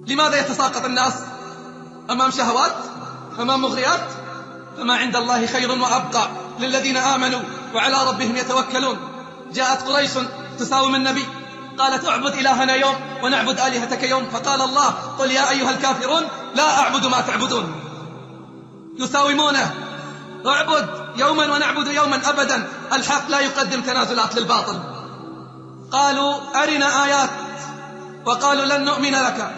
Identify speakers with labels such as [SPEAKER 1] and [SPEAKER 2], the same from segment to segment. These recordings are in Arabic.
[SPEAKER 1] لماذا يتساقط الناس أمام شهوات، أمام مغريات؟ فما عند الله خير وأبقى للذين آمنوا وعلى ربهم يتوكلون. جاءت قريش تساوم النبي، قالت اعبد إلهنا يوم ونعبد آلهتك يوم، فقال الله قل يا أيها الكافرون لا أعبد ما تعبدون. يساومونه، اعبد يوما ونعبد يوما أبدا. الحق لا يقدم تنازلات للباطل. قالوا أرنا آيات، وقالوا لن نؤمن لك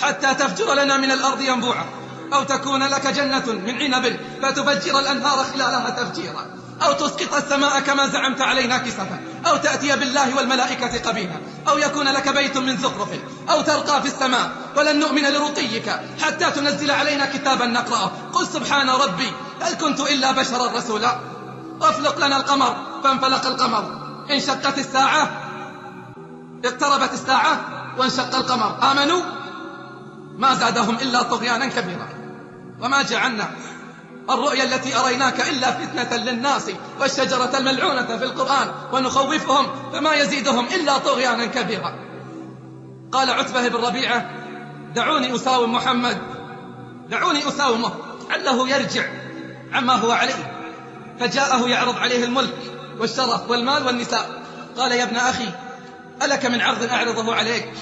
[SPEAKER 1] حتى تفجر لنا من الأرض ينبوعا، أو تكون لك جنة من عنب فتفجر الأنهار خلالها تفجيرا، أو تسقط السماء كما زعمت علينا كسفا، أو تأتي بالله والملائكة قبيلا، أو يكون لك بيت من زخرف، أو ترقى في السماء ولن نؤمن لرقيك حتى تنزل علينا كتابا نقرأه. قل سبحان ربي هل كنت إلا بشرا رسولا. أفلق لنا القمر فانفلق القمر، انشقت الساعة، اقتربت الساعة وانشق القمر. آمنوا ما زادهم إلا طغيانا كبيرا. وما جعلنا الرؤيا التي أريناك إلا فتنة للناس والشجرة الملعونة في القرآن ونخوفهم فما يزيدهم إلا طغيانا كبيرا. قال عتبة بن ربيعة دعوني أساوم محمد، دعوني أساومه عله يرجع عما هو عليه. فجاءه يعرض عليه الملك والشرف والمال والنساء. قال يا ابن أخي ألك من عرض أعرضه عليك؟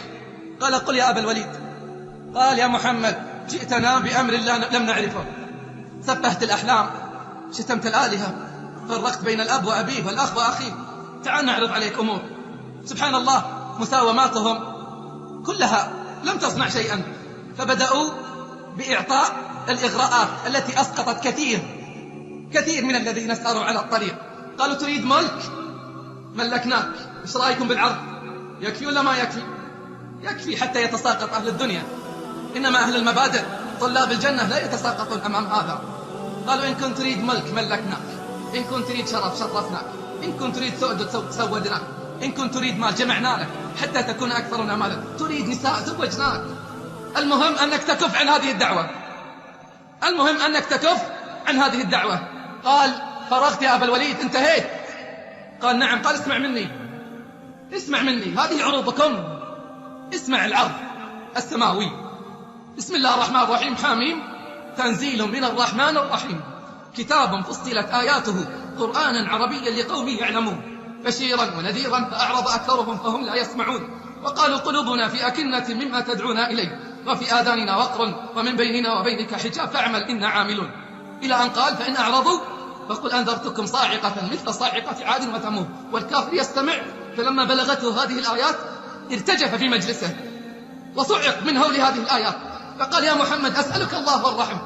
[SPEAKER 1] قال قل يا أبا الوليد. قال يا محمد جئتنا بأمر لم نعرفه، سفهت الأحلام، شتمت الآلهة، فرقت بين الأب وأبيه والأخ وأخيه، تعال نعرض عليك أمور. سبحان الله مساوماتهم كلها لم تصنع شيئا، فبدأوا بإعطاء الإغراءات التي أسقطت كثير من الذين ساروا على الطريق. قالوا تريد ملك؟ ملكناك، إيش رأيكم بالعرض؟ يكفي ولا ما يكفي؟ يكفي حتى يتساقط أهل الدنيا، إنما أهل المبادئ طلاب الجنة لا يتساقطون أمام هذا. قالوا إن كنت تريد ملك ملكناك، إن كنت تريد شرف شرفناك، إن كنت تريد سؤدد سودناك، إن كنت تريد مال جمعنا لك حتى تكون أكثرنا مالا، تريد نساء زوجناك. المهم أنك تكف عن هذه الدعوة، المهم أنك تكف عن هذه الدعوة. قال فرغت يا أبا الوليد، انتهيت؟ قال نعم. قال اسمع مني هذه عروضكم. اسمع العرض السماوي. بسم الله الرحمن الرحيم. حاميم تنزيل من الرحمن الرحيم، كتاب فصلت آياته قرآنا عربيا لقوم يعلمون، بشيرا ونذيرا فأعرض أكثرهم فهم لا يسمعون. وقالوا قلوبنا في أكنة مما تدعونا إليه، وفي آذاننا وقر ومن بيننا وبينك حجاب فاعمل إنا عاملون. إلى أن قال فإن أعرضوا فقل أنذرتكم صاعقة مثل صاعقة عاد وثمود. والكافر يستمع، فلما بلغته هذه الآيات ارتجف في مجلسه وصعق من هول هذه الآيات، فقال يا محمد أسألك الله والرحم،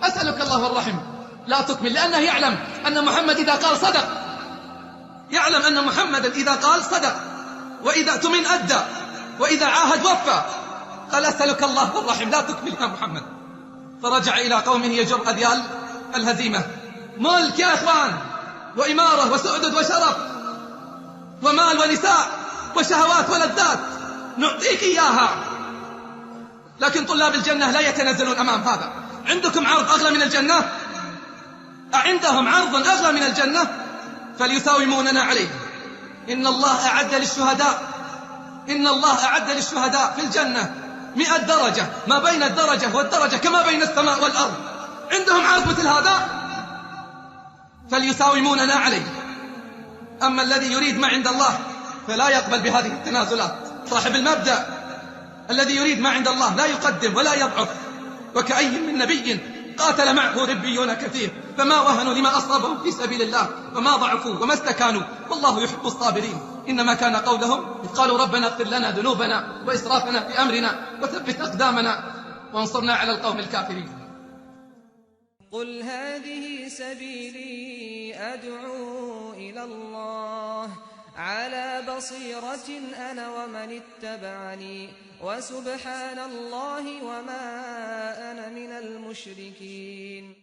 [SPEAKER 1] أسألك الله والرحم. لا تكمل، لأنه يعلم أن محمد إذا قال صدق، يعلم أن محمد إذا قال صدق، وإذا اؤتمن أدى، وإذا عاهد وفى. قال أسألك الله والرحم، لا تكمل يا محمد. فرجع إلى قومه يجر أذيال الهزيمة. ملك يا إخوان، وإمارة وسؤدد وشرف ومال ونساء وشهوات ولذات نعطيك إياها، لكن طلاب الجنة لا يتنزلون أمام هذا. عندكم عرض أغلى من الجنة؟ أعندهم عرض أغلى من الجنة؟ فليساوموننا عليه. إن الله أعد للشهداء في الجنة 100 درجة، ما بين الدرجة والدرجة كما بين السماء والأرض. عندهم عرض مثل هذا؟ فليساوموننا عليه. أما الذي يريد ما عند الله فلا يقبل بهذه التنازلات. صاحب المبدأ الذي يريد ما عند الله لا يقدم ولا يضعف. وكأي من نبي قاتل معه ربيون كثير فما وهنوا لما أصابهم في سبيل الله وما ضعفوا وما استكانوا والله يحب الصابرين. إنما كان قولهم قالوا ربنا اغفر لنا ذنوبنا وإسرافنا في أمرنا وثبت أقدامنا وانصرنا على القوم الكافرين.
[SPEAKER 2] قل هذه سبيلي أدعو إلى الله على بصيرة أنا ومن اتبعني وسبحان الله وما أنا من المشركين.